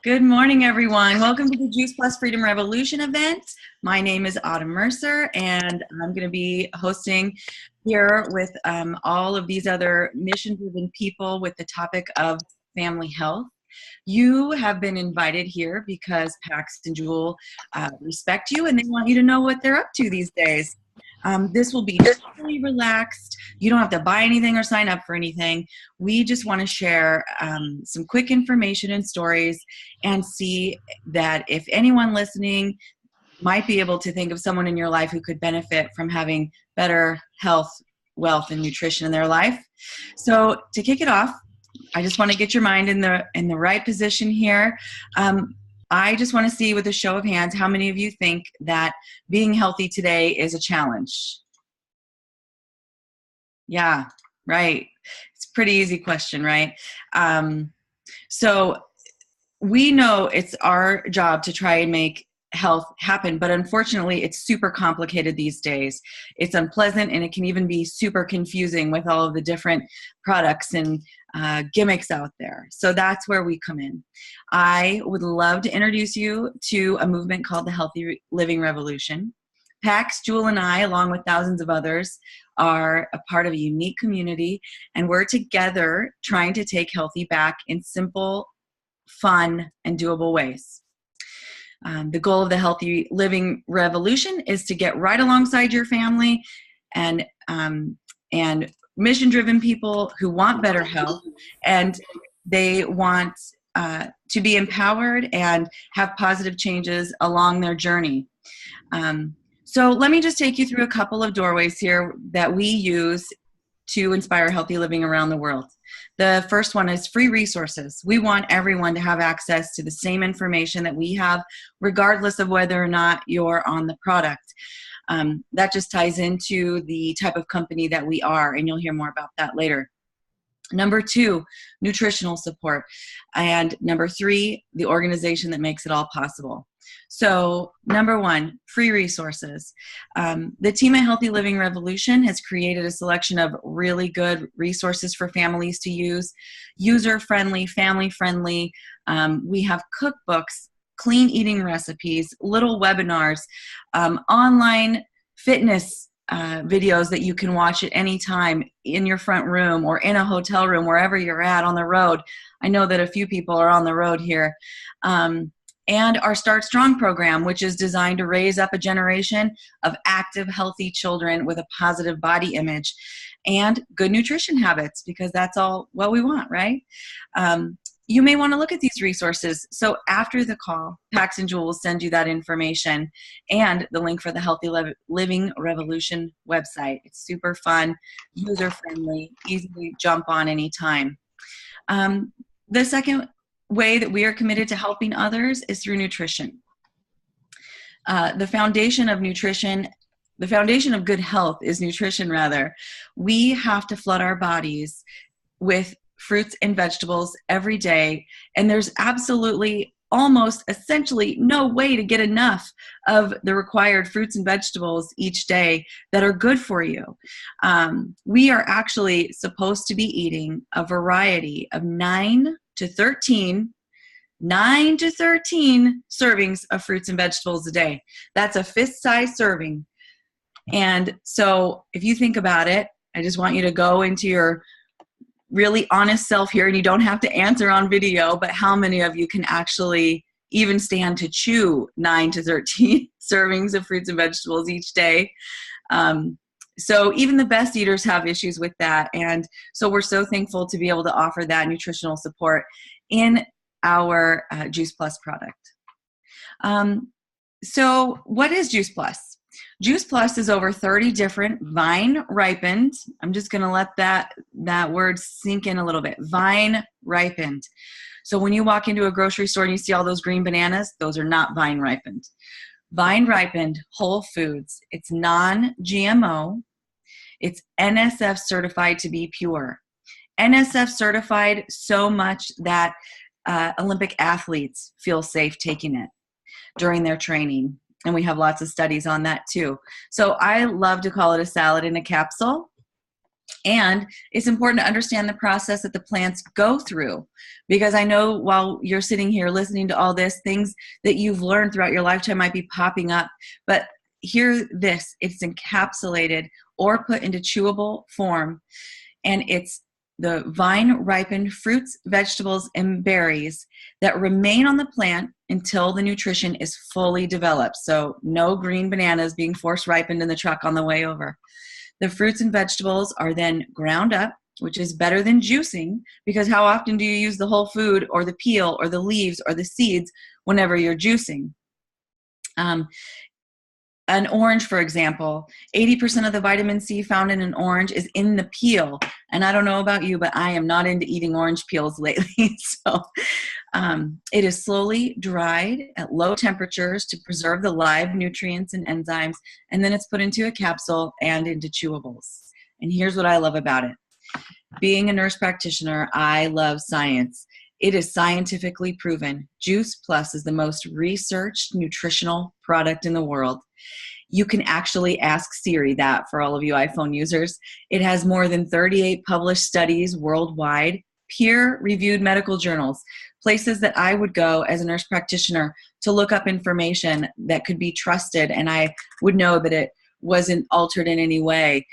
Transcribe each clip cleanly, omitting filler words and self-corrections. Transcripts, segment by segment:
Good morning, everyone. Welcome to the Juice Plus Freedom Revolution event. My name is Autumn Mercer, and I'm going to be hosting here with all of these other mission-driven people with the topic of family health. You have been invited here because Pax and Jewel respect you, and they want you to know what they're up to these days. This will be totally relaxed. You don't have to buy anything or sign up for anything. We just want to share some quick information and stories and see that if anyone listening might be able to think of someone in your life who could benefit from having better health, wealth, and nutrition in their life. So to kick it off, I just want to get your mind in the right position here. I just want to see with a show of hands how many of you think that being healthy today is a challenge. Yeah, right. It's a pretty easy question, right? So we know it's our job to try and make health happen, but unfortunately it's super complicated these days. It's unpleasant, and it can even be super confusing with all of the different products and gimmicks out there. So that's where we come in. I would love to introduce you to a movement called the Healthy Living Revolution. Pax, Jewel, and I, along with thousands of others, are a part of a unique community, and we're together trying to take healthy back in simple, fun, and doable ways. The goal of the Healthy Living Revolution is to get right alongside your family and mission-driven people who want better health, and they want to be empowered and have positive changes along their journey. So let me just take you through a couple of doorways here that we use to inspire healthy living around the world. The first one is free resources. We want everyone to have access to the same information that we have, regardless of whether or not you're on the product. That just ties into the type of company that we are, and you'll hear more about that later. Number two, nutritional support. And number three, the organization that makes it all possible. So number one, free resources. The team at Healthy Living Revolution has created a selection of really good resources for families to use, user-friendly, family-friendly. We have cookbooks, clean eating recipes, little webinars, online fitness videos that you can watch at any time in your front room or in a hotel room, wherever you're at on the road. I know that a few people are on the road here. And our Start Strong program, which is designed to raise up a generation of active, healthy children with a positive body image and good nutrition habits, because that's all what we want, right? You may want to look at these resources. So after the call, Pax and Jewel will send you that information and the link for the Healthy Living Revolution website. It's super fun, user-friendly, easy to jump on anytime. The second way that we are committed to helping others is through nutrition. The foundation of good health is nutrition, rather. We have to flood our bodies with fruits and vegetables every day, and there's absolutely almost essentially no way to get enough of the required fruits and vegetables each day that are good for you. We are actually supposed to be eating a variety of 9 to 13 servings of fruits and vegetables a day. That's a fist-sized serving. And so if you think about it, I just want you to go into your really honest self here, and you don't have to answer on video, but how many of you can actually even stand to chew 9 to 13 servings of fruits and vegetables each day? So even the best eaters have issues with that. And so we're so thankful to be able to offer that nutritional support in our Juice Plus product. So what is Juice Plus? Juice Plus is over 30 different vine ripened. I'm just going to let that word sink in a little bit. Vine ripened. So when you walk into a grocery store and you see all those green bananas, those are not vine ripened. Vine ripened whole foods. It's non-GMO. It's NSF certified to be pure. NSF certified so much that Olympic athletes feel safe taking it during their training. And we have lots of studies on that too. So I love to call it a salad in a capsule. And it's important to understand the process that the plants go through, because I know while you're sitting here listening to all this, things that you've learned throughout your lifetime might be popping up. But hear this, it's encapsulated or put into chewable form, and it's the vine-ripened fruits, vegetables, and berries that remain on the plant until the nutrition is fully developed. So no green bananas being force ripened in the truck on the way over. The fruits and vegetables are then ground up, which is better than juicing, because how often do you use the whole food or the peel or the leaves or the seeds whenever you're juicing? An orange, for example, 80% of the vitamin C found in an orange is in the peel. And I don't know about you, but I am not into eating orange peels lately. So it is slowly dried at low temperatures to preserve the live nutrients and enzymes. And then it's put into a capsule and into chewables. And here's what I love about it. Being a nurse practitioner, I love science. It is scientifically proven. Juice Plus is the most researched nutritional product in the world. You can actually ask Siri that for all of you iPhone users. It has more than 38 published studies worldwide, peer-reviewed medical journals, places that I would go as a nurse practitioner to look up information that could be trusted, and I would know that it wasn't altered in any way.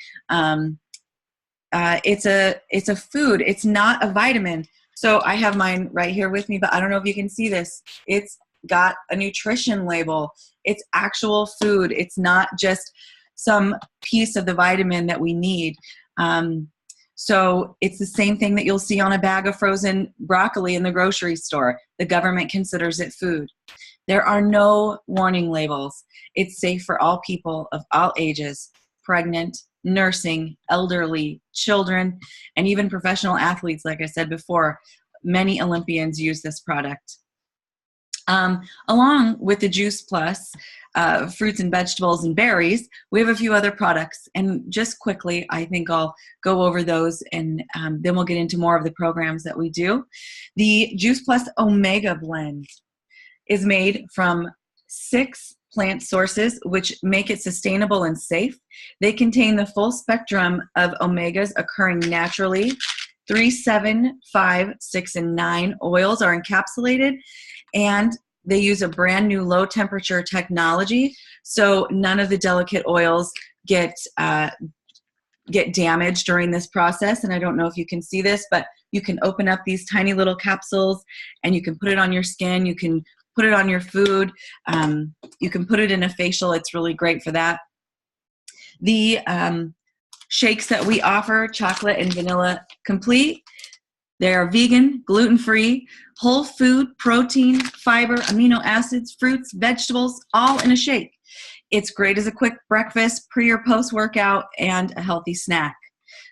It's a food. It's not a vitamin. So I have mine right here with me, but I don't know if you can see this. It's got a nutrition label. It's actual food. It's not just some piece of the vitamin that we need. So it's the same thing that you'll see on a bag of frozen broccoli in the grocery store. The government considers it food. There are no warning labels. It's safe for all people of all ages, pregnant, nursing, elderly, children, and even professional athletes. Like I said before, many Olympians use this product. Along with the Juice Plus, fruits and vegetables and berries, we have a few other products. And just quickly, I think I'll go over those, and then we'll get into more of the programs that we do. The Juice Plus Omega Blend is made from 6 plant sources, which make it sustainable and safe. They contain the full spectrum of omegas occurring naturally. 3, 7, 5, 6, and 9 oils are encapsulated, and they use a brand new low temperature technology, so none of the delicate oils get damaged during this process. And I don't know if you can see this, but you can open up these tiny little capsules and you can put it on your skin. You can put it on your food. You can put it in a facial. It's really great for that. The shakes that we offer, chocolate and vanilla complete. They are vegan, gluten-free, whole food, protein, fiber, amino acids, fruits, vegetables, all in a shake. It's great as a quick breakfast, pre or post-workout, and a healthy snack.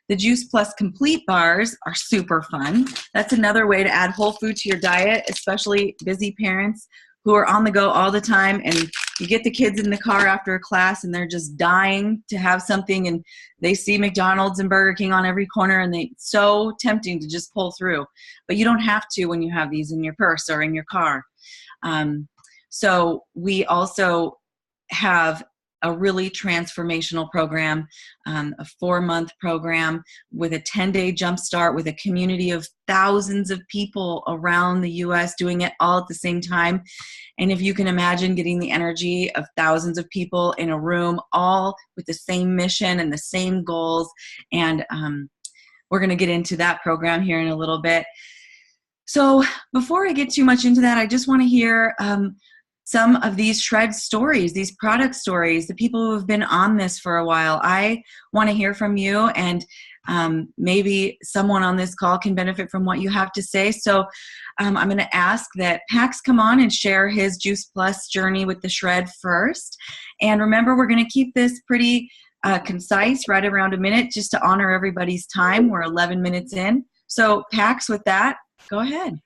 The Juice Plus Complete bars are super fun. That's another way to add whole food to your diet, especially busy parents who are on the go all the time, and you get the kids in the car after a class and they're just dying to have something, and they see McDonald's and Burger King on every corner, and it's so tempting to just pull through. But you don't have to when you have these in your purse or in your car. So we also have a really transformational program, a 4-month program with a 10-day jumpstart with a community of thousands of people around the U.S. doing it all at the same time. And if you can imagine getting the energy of thousands of people in a room, all with the same mission and the same goals. And we're going to get into that program here in a little bit. So before I get too much into that, I just want to hear some of these shred stories, these product stories, the people who have been on this for a while. I want to hear from you, and maybe someone on this call can benefit from what you have to say. So I'm going to ask that Pax come on and share his Juice Plus journey with the shred first. And remember, we're going to keep this pretty concise, right around a minute, just to honor everybody's time. We're 11 minutes in. So Pax, with that, go ahead.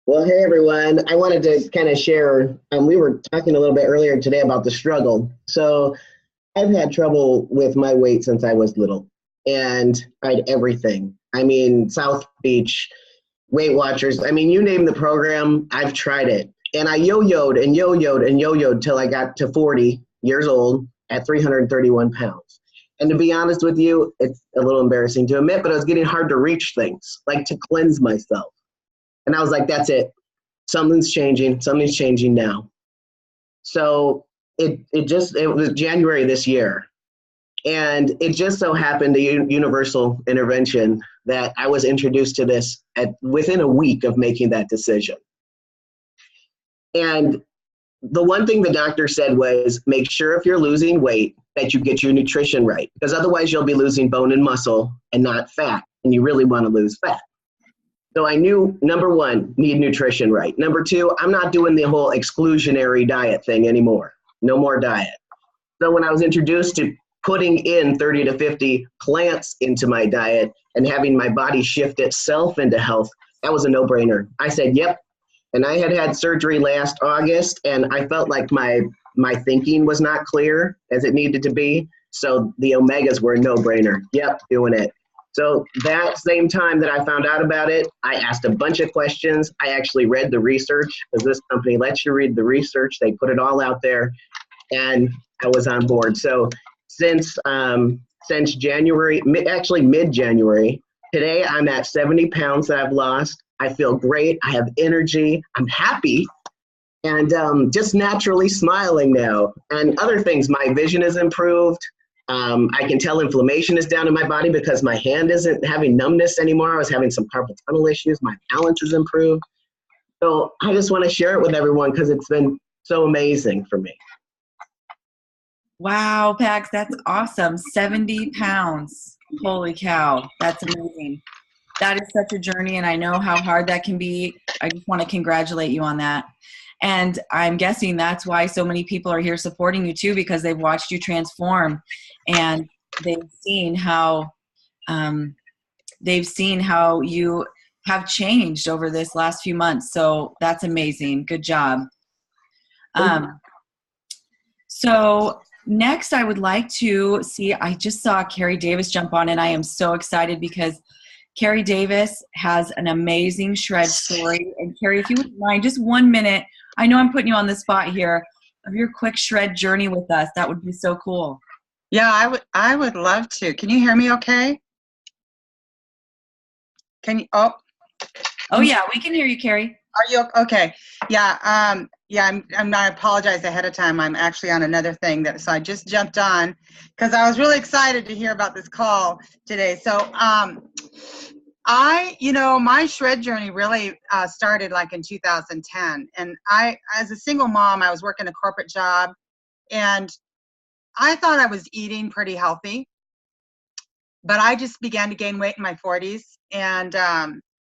Well, hey, everyone. I wanted to kind of share, we were talking a little bit earlier today about the struggle. So I've had trouble with my weight since I was little, and tried everything. I mean, South Beach, Weight Watchers, I mean, you name the program, I've tried it. And I yo-yoed and yo-yoed and yo-yoed till I got to 40 years old at 331 pounds. And to be honest with you, it's a little embarrassing to admit, but it was getting hard to reach things, like to cleanse myself. And I was like, that's it. Something's changing. Something's changing now. So it was January this year. And it just so happened, a universal intervention, that I was introduced to this within a week of making that decision. And the one thing the doctor said was, make sure if you're losing weight that you get your nutrition right, because otherwise you'll be losing bone and muscle and not fat, and you really want to lose fat. So I knew, number one, need nutrition right. Number two, I'm not doing the whole exclusionary diet thing anymore. No more diet. So when I was introduced to putting in 30 to 50 plants into my diet and having my body shift itself into health, that was a no-brainer. I said, yep. And I had surgery last August, and I felt like my thinking was not clear as it needed to be. So the omegas were a no-brainer. Yep, doing it. So that same time that I found out about it, I asked a bunch of questions. I actually read the research, because this company lets you read the research. They put it all out there, and I was on board. So since January, actually mid-January, today I'm at 70 pounds that I've lost. I feel great. I have energy. I'm happy, and just naturally smiling now. And other things, my vision has improved. I can tell inflammation is down in my body because my hand isn't having numbness anymore. I was having some carpal tunnel issues. My balance has improved. So I just want to share it with everyone because it's been so amazing for me. Wow, Pax, that's awesome. 70 pounds. Holy cow. That's amazing. That is such a journey, and I know how hard that can be. I just want to congratulate you on that. And I'm guessing that's why so many people are here supporting you too, because they've watched you transform, and they've seen how you have changed over this last few months. So that's amazing. Good job. So next, I would like to see, I just saw Carrie Davis jump on, and I am so excited because Carrie Davis has an amazing shred story. And Carrie, if you wouldn't mind, just 1 minute, I know I'm putting you on the spot here, of your quick shred journey with us. That would be so cool. Yeah, I would love to. Can you hear me okay? Can you, oh, yeah, we can hear you, Carrie. Are you okay? Yeah, I apologize ahead of time. I'm actually on another thing, so I just jumped on because I was really excited to hear about this call today. So my shred journey really started like in 2010. And as a single mom, I was working a corporate job, and I thought I was eating pretty healthy, but I just began to gain weight in my 40s and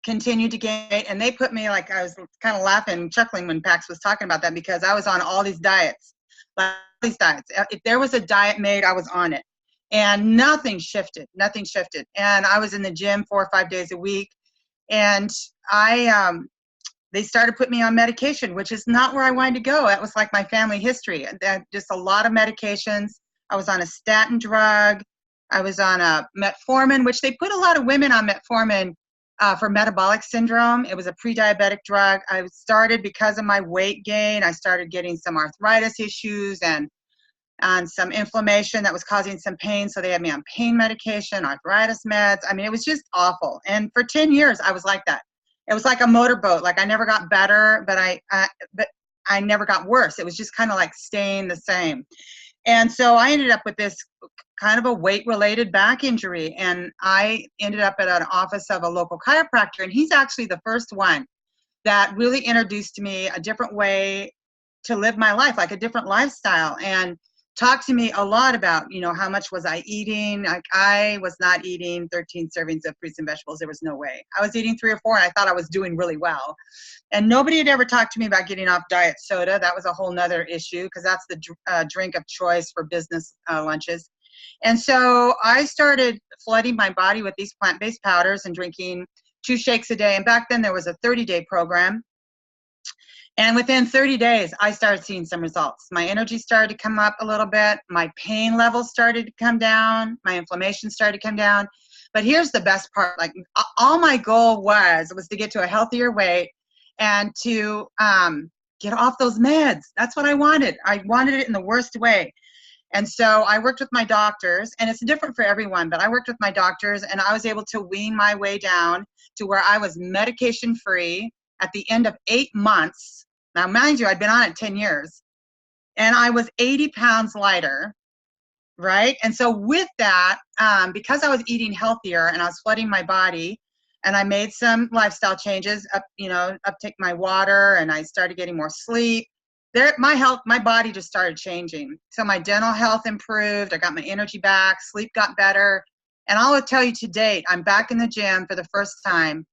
continued to gain weight. And they put me, like, I was kind of laughing, chuckling when Pax was talking about that, because I was on all these diets. If there was a diet made, I was on it. And nothing shifted. And I was in the gym 4 or 5 days a week. And they started putting me on medication, which is not where I wanted to go. That was like my family history. Just a lot of medications. I was on a statin drug. I was on a metformin, which they put a lot of women on metformin for metabolic syndrome. It was a pre-diabetic drug. I started, because of my weight gain, I started getting some arthritis issues and some inflammation that was causing some pain. So they had me on pain medication, arthritis meds. I mean, it was just awful. And for 10 years, I was like that. It was like a motorboat. Like, I never got better, but I never got worse. It was just kind of like staying the same. And so I ended up with this kind of a weight-related back injury. And I ended up at an office of a local chiropractor. And he's actually the first one that really introduced to me a different way to live my life, like a different lifestyle, and talked to me a lot about, how much was I eating. Like, I was not eating 13 servings of fruits and vegetables. There was no way. I was eating 3 or 4, and I thought I was doing really well. And nobody had ever talked to me about getting off diet soda. That was a whole nother issue, because that's the drink of choice for business lunches. And so I started flooding my body with these plant-based powders and drinking 2 shakes a day. And back then there was a 30-day program. And within 30 days, I started seeing some results. My energy started to come up a little bit. My pain levels started to come down. My inflammation started to come down. But here's the best part. Like, all my goal was to get to a healthier weight and to get off those meds. That's what I wanted. I wanted it in the worst way. And so I worked with my doctors, and it's different for everyone, but I worked with my doctors, and I was able to wean my way down to where I was medication free at the end of 8 months. Now, mind you, I'd been on it 10 years, and I was 80 pounds lighter, right? And so with that, because I was eating healthier and I was flooding my body, and I made some lifestyle changes, uptake my water, and I started getting more sleep. My body just started changing. So my dental health improved. I got my energy back. Sleep got better. And I'll tell you to date, I'm back in the gym for the first time.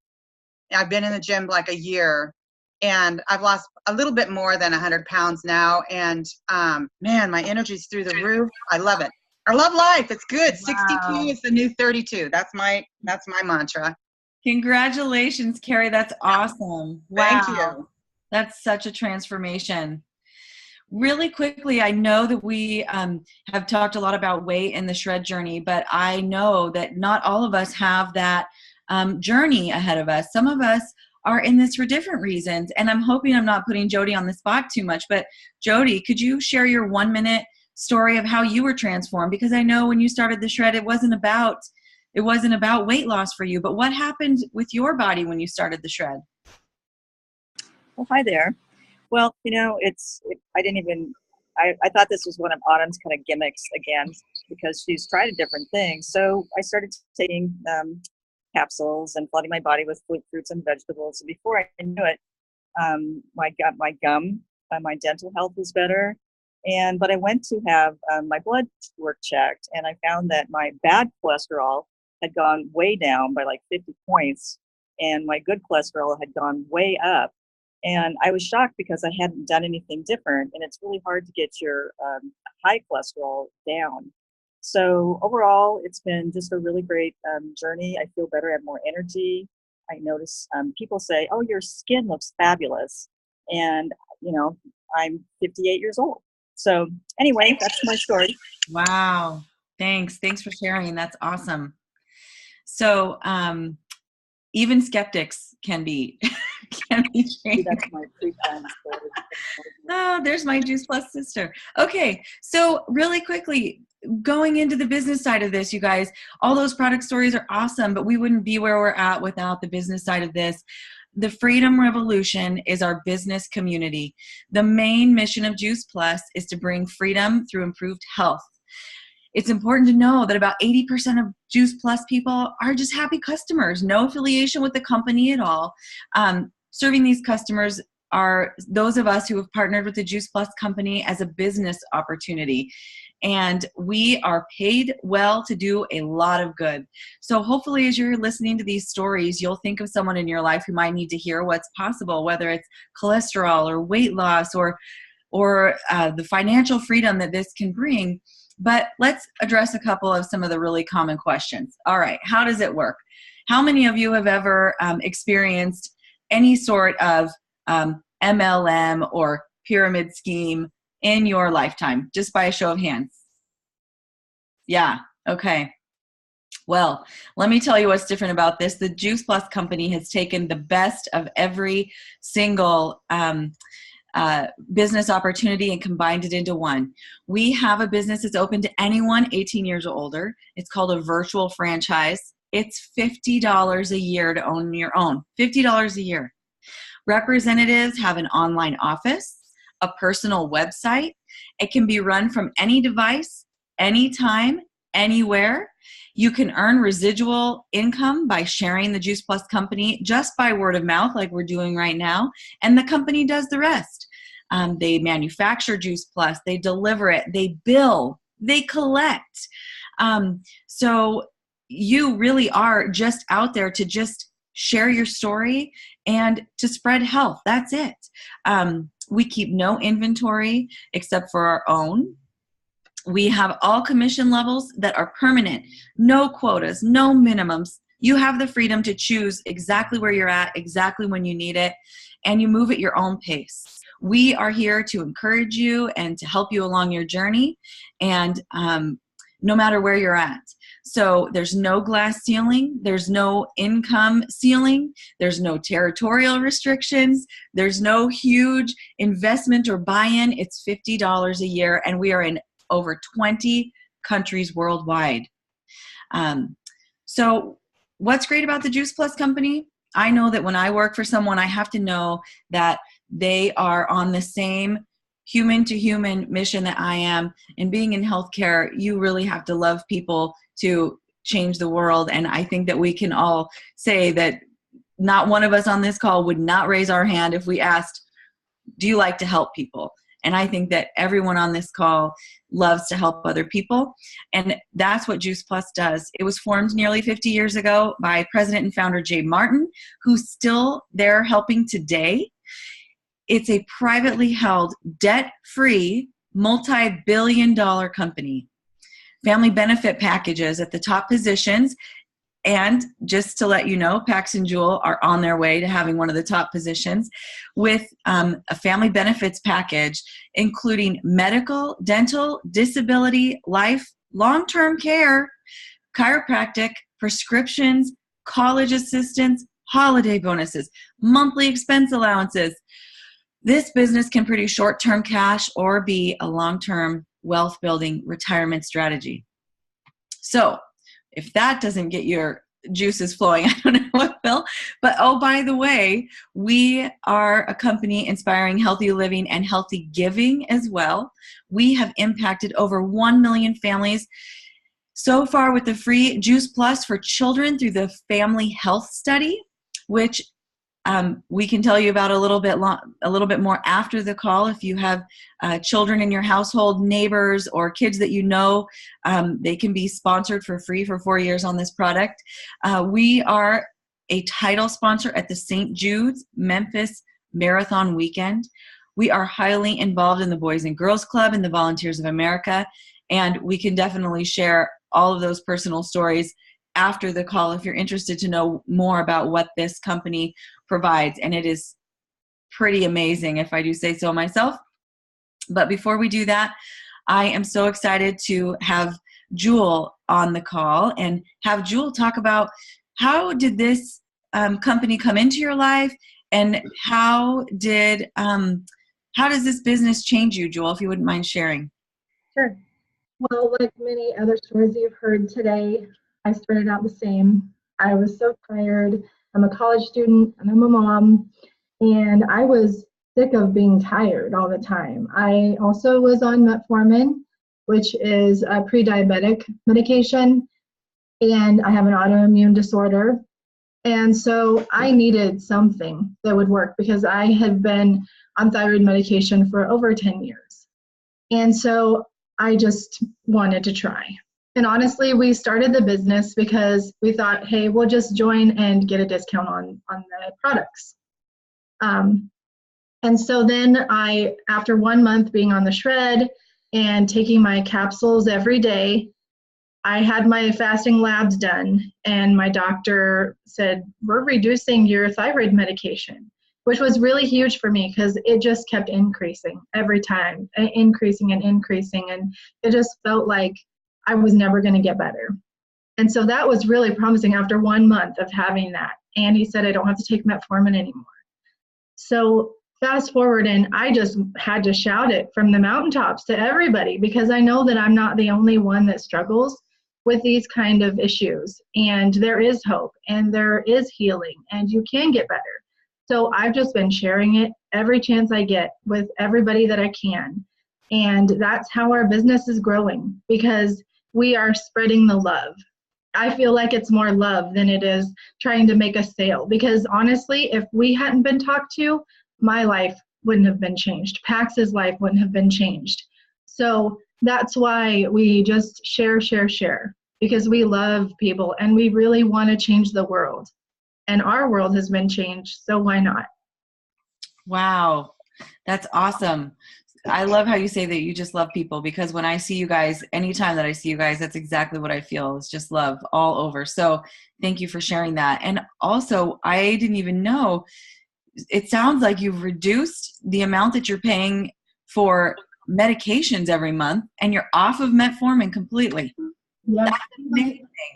I've been in the gym like a year, and I've lost a little bit more than 100 pounds now. And man, my energy's through the roof. I love it. I love life. It's good. Wow. 62 is the new 32. That's my mantra. Congratulations, Carrie. That's awesome. Wow. Thank you. That's such a transformation. Really quickly, I know that we have talked a lot about weight and the shred journey, but I know that not all of us have that journey ahead of us. Some of us are in this for different reasons, and I'm hoping I'm not putting Jody on the spot too much, but Jody, could you share your 1-minute story of how you were transformed? Because I know when you started the shred, it wasn't about weight loss for you, but what happened with your body when you started the shred? Well, hi there. Well, I thought this was one of Autumn's kind of gimmicks again, because she's tried different things. So I started taking capsules and flooding my body with fruits and vegetables. And before I knew it, my gum, my dental health was better. But I went to have my blood work checked, and I found that my bad cholesterol had gone way down by like 50 points, and my good cholesterol had gone way up. And I was shocked because I hadn't done anything different, and it's really hard to get your high cholesterol down. So overall, it's been just a really great journey. I feel better, I have more energy. I notice people say, "Oh, your skin looks fabulous," and I'm 58 years old. So anyway, that's my story. Wow. Thanks for sharing. That's awesome. So even skeptics can be changed. That's my pre-planned story. Oh, there's my Juice Plus sister. Okay, so really quickly, going into the business side of this, you guys, all those product stories are awesome, but we wouldn't be where we're at without the business side of this. The Freedom Revolution is our business community. The main mission of Juice Plus is to bring freedom through improved health. It's important to know that about 80% of Juice Plus people are just happy customers, no affiliation with the company at all. Serving these customers are those of us who have partnered with the Juice Plus company as a business opportunity. And we are paid well to do a lot of good. So hopefully as you're listening to these stories, you'll think of someone in your life who might need to hear what's possible, whether it's cholesterol or weight loss or the financial freedom that this can bring. But let's address a couple of some of the really common questions. All right, how does it work? How many of you have ever experienced any sort of MLM or pyramid scheme in your lifetime? Just by a show of hands. Yeah, okay. Well, let me tell you what's different about this. The Juice Plus company has taken the best of every single business opportunity and combined it into one. We have a business that's open to anyone 18 years or older. It's called a virtual franchise. It's $50 a year to own your own. $50 a year. Representatives have an online office, a personal website. It can be run from any device, anytime, anywhere. You can earn residual income by sharing the Juice Plus company just by word of mouth like we're doing right now, and the company does the rest. They manufacture Juice Plus, they deliver it, they bill, they collect. So you really are just out there to just share your story and to spread health. That's it. We keep no inventory except for our own. We have all commission levels that are permanent, no quotas, no minimums. You have the freedom to choose exactly where you're at, exactly when you need it, and you move at your own pace. We are here to encourage you and to help you along your journey, and no matter where you're at. So there's no glass ceiling, there's no income ceiling, there's no territorial restrictions, there's no huge investment or buy-in. It's $50 a year, and we are in over 20 countries worldwide. So what's great about the Juice Plus company? I know that when I work for someone, I have to know that they are on the same human to human mission that I am. And being in healthcare, you really have to love people to change the world. And I think that we can all say that not one of us on this call would not raise our hand if we asked, do you like to help people? And I think that everyone on this call loves to help other people. And that's what Juice Plus does. It was formed nearly 50 years ago by President and founder Jay Martin, who's still there helping today. It's a privately held, debt-free, multi-billion-dollar company. Family benefit packages at the top positions. And just to let you know, Pax and Jewel are on their way to having one of the top positions with a family benefits package, including medical, dental, disability, life, long-term care, chiropractic, prescriptions, college assistance, holiday bonuses, monthly expense allowances. This business can produce short-term cash or be a long-term wealth-building retirement strategy. So if that doesn't get your juices flowing, I don't know what will. But oh, by the way, we are a company inspiring healthy living and healthy giving as well. We have impacted over 1 million families so far with the free Juice Plus for children through the Family Health Study, which we can tell you about a little bit more after the call. If you have children in your household, neighbors, or kids that you know, they can be sponsored for free for 4 years on this product. We are a title sponsor at the St. Jude's Memphis Marathon Weekend. We are highly involved in the Boys and Girls Club and the Volunteers of America, and we can definitely share all of those personal stories after the call if you're interested to know more about what this company provides. And it is pretty amazing, if I do say so myself. But before we do that, I am so excited to have Jewel on the call and have Jewel talk about how did this company come into your life, and how does this business change you, Jewel, if you wouldn't mind sharing? Sure. Well, like many other stories you've heard today, I started out the same. I was so tired. I'm a college student and I'm a mom, and I was sick of being tired all the time. I also was on metformin, which is a pre-diabetic medication, and I have an autoimmune disorder. And so I needed something that would work because I had been on thyroid medication for over 10 years. And so I just wanted to try. And honestly, we started the business because we thought, hey, we'll just join and get a discount on the products. And so then after 1 month being on the shred and taking my capsules every day, I had my fasting labs done, and my doctor said, we're reducing your thyroid medication, which was really huge for me because it just kept increasing every time, increasing and increasing. And it just felt like I was never going to get better. And so that was really promising after 1 month of having that. And he said, I don't have to take metformin anymore. So fast forward, and I just had to shout it from the mountaintops to everybody because I know that I'm not the only one that struggles with these kind of issues. And there is hope and there is healing and you can get better. So I've just been sharing it every chance I get with everybody that I can. And that's how our business is growing, because we are spreading the love. I feel like it's more love than it is trying to make a sale, because honestly, if we hadn't been talked to, my life wouldn't have been changed. Pax's life wouldn't have been changed. So that's why we just share, because we love people and we really want to change the world. And our world has been changed, so why not? Wow, that's awesome. I love how you say that you just love people, because when I see you guys, anytime that I see you guys, that's exactly what I feel. It's just love all over. So thank you for sharing that. And also, I didn't even know, it sounds like you've reduced the amount that you're paying for medications every month, and you're off of metformin completely. Yeah,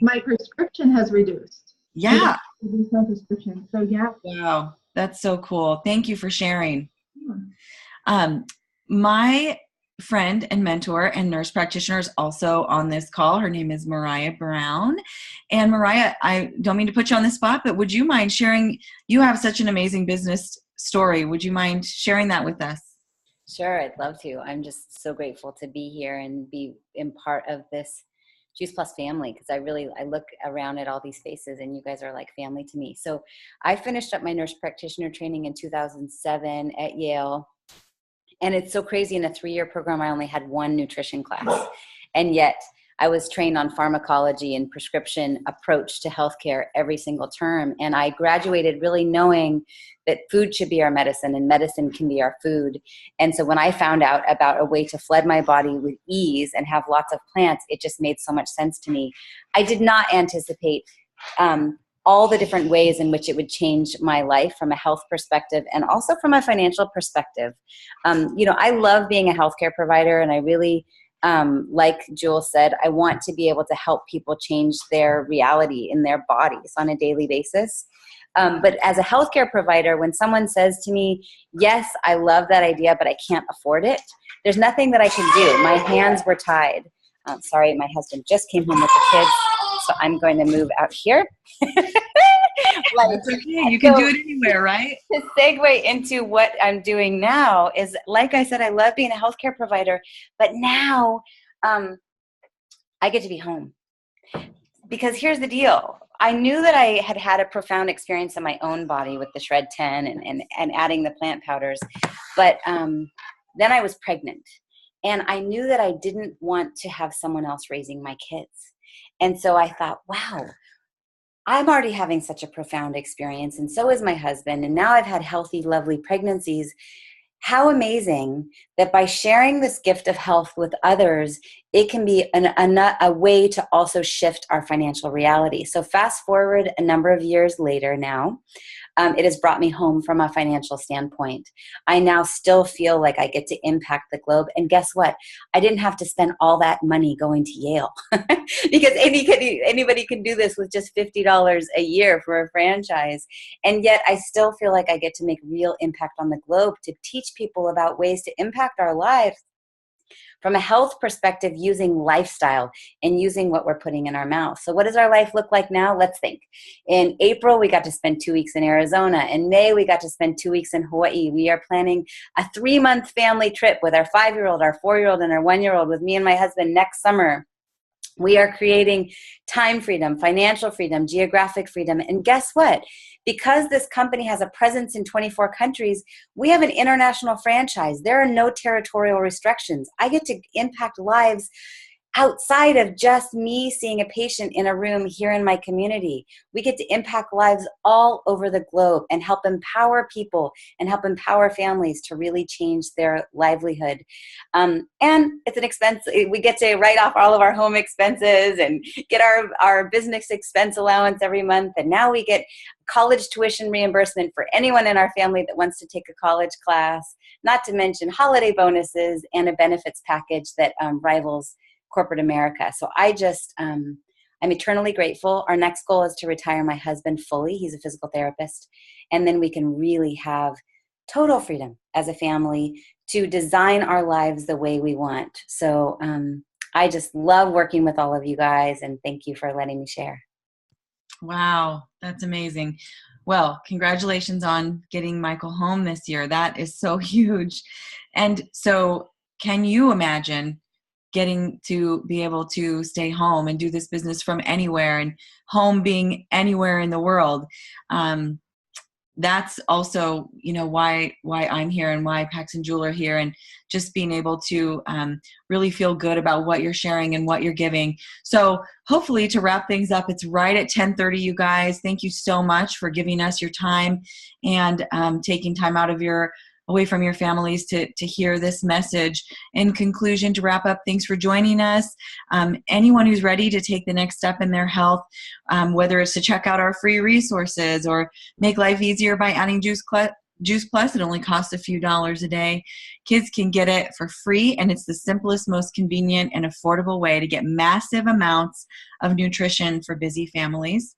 my prescription has reduced. Yeah. Reduced my prescription. So yeah. Wow, that's so cool. Thank you for sharing. My friend and mentor and nurse practitioner is also on this call. Her name is Mariah Brown. And Mariah, I don't mean to put you on the spot, but would you mind sharing, you have such an amazing business story. Would you mind sharing that with us? Sure, I'd love to. I'm just so grateful to be here and be in part of this Juice Plus family, because I look around at all these faces and you guys are like family to me. So I finished up my nurse practitioner training in 2007 at Yale. And it's so crazy, in a 3-year program, I only had one nutrition class. And yet I was trained on pharmacology and prescription approach to healthcare every single term. And I graduated really knowing that food should be our medicine and medicine can be our food. And so when I found out about a way to flood my body with ease and have lots of plants, it just made so much sense to me. I did not anticipate all the different ways in which it would change my life from a health perspective and also from a financial perspective. I love being a healthcare provider, and I really, like Jewel said, I want to be able to help people change their reality in their bodies on a daily basis. But as a healthcare provider, when someone says to me, yes, I love that idea, but I can't afford it, there's nothing that I can do. My hands were tied. Sorry, my husband just came home with the kids, so I'm going to move out here. That's okay. You can do it anywhere, right? To segue into what I'm doing now is, like I said, I love being a healthcare provider, but now I get to be home. Because here's the deal. I knew that I had had a profound experience in my own body with the Shred 10 and adding the plant powders, but then I was pregnant. And I knew that I didn't want to have someone else raising my kids. And so I thought, wow, I'm already having such a profound experience, and so is my husband. And now I've had healthy, lovely pregnancies. How amazing that by sharing this gift of health with others, it can be a way to also shift our financial reality. So fast forward a number of years later now, it has brought me home from a financial standpoint. I now still feel like I get to impact the globe. And guess what? I didn't have to spend all that money going to Yale because anybody can do this with just $50 a year for a franchise. And yet I still feel like I get to make real impact on the globe to teach people about ways to impact our lives from a health perspective, using lifestyle and using what we're putting in our mouth. So what does our life look like now? Let's think. In April, we got to spend 2 weeks in Arizona. In May, we got to spend 2 weeks in Hawaii. We are planning a 3-month family trip with our 5-year-old, our 4-year-old, and our 1-year-old with me and my husband next summer. We are creating time freedom, financial freedom, geographic freedom. And guess what? Because this company has a presence in 24 countries, we have an international franchise. There are no territorial restrictions. I get to impact lives outside of just me seeing a patient in a room here in my community. We get to impact lives all over the globe and help empower people and help empower families to really change their livelihood. And it's an expense. We get to write off all of our home expenses and get our business expense allowance every month. And now we get college tuition reimbursement for anyone in our family that wants to take a college class, not to mention holiday bonuses and a benefits package that rivals corporate America. So I'm eternally grateful. Our next goal is to retire my husband fully. He's a physical therapist. And then we can really have total freedom as a family to design our lives the way we want. So I just love working with all of you guys, and thank you for letting me share. Wow, that's amazing. Well, congratulations on getting Michael home this year. That is so huge. And so can you imagine getting to be able to stay home and do this business from anywhere, and home being anywhere in the world? That's also, why I'm here and why Pax and Jewel are here, and just being able to really feel good about what you're sharing and what you're giving. So hopefully, to wrap things up, it's right at 10:30, you guys. Thank you so much for giving us your time and taking time out of away from your families to hear this message. In conclusion, to wrap up, thanks for joining us. Anyone who's ready to take the next step in their health, whether it's to check out our free resources or make life easier by adding Juice Plus, it only costs a few dollars a day. Kids can get it for free, and it's the simplest, most convenient, and affordable way to get massive amounts of nutrition for busy families.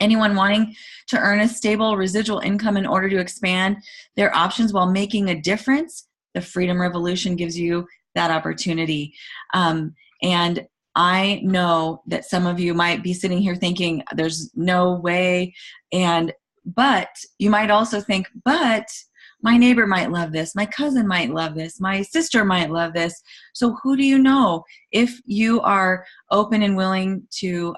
Anyone wanting to earn a stable residual income in order to expand their options while making a difference, the Freedom Revolution gives you that opportunity. And I know that some of you might be sitting here thinking, there's no way. But you might also think, but my neighbor might love this. My cousin might love this. My sister might love this. So who do you know? If you are open and willing to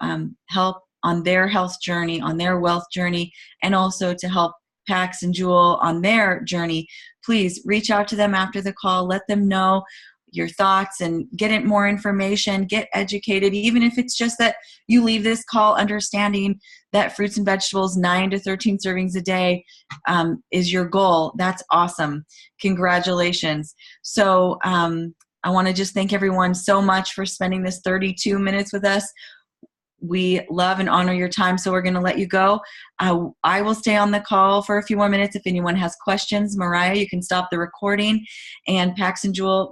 help on their health journey, on their wealth journey, and also to help Pax and Jewel on their journey, please reach out to them after the call. Let them know your thoughts and get more information, get educated, even if it's just that you leave this call understanding that fruits and vegetables 9 to 13 servings a day is your goal. That's awesome. Congratulations. So I want to just thank everyone so much for spending this 32 minutes with us. We love and honor your time, so we're going to let you go. I will stay on the call for a few more minutes. If anyone has questions, Mariah, you can stop the recording. And Pax and Jewel,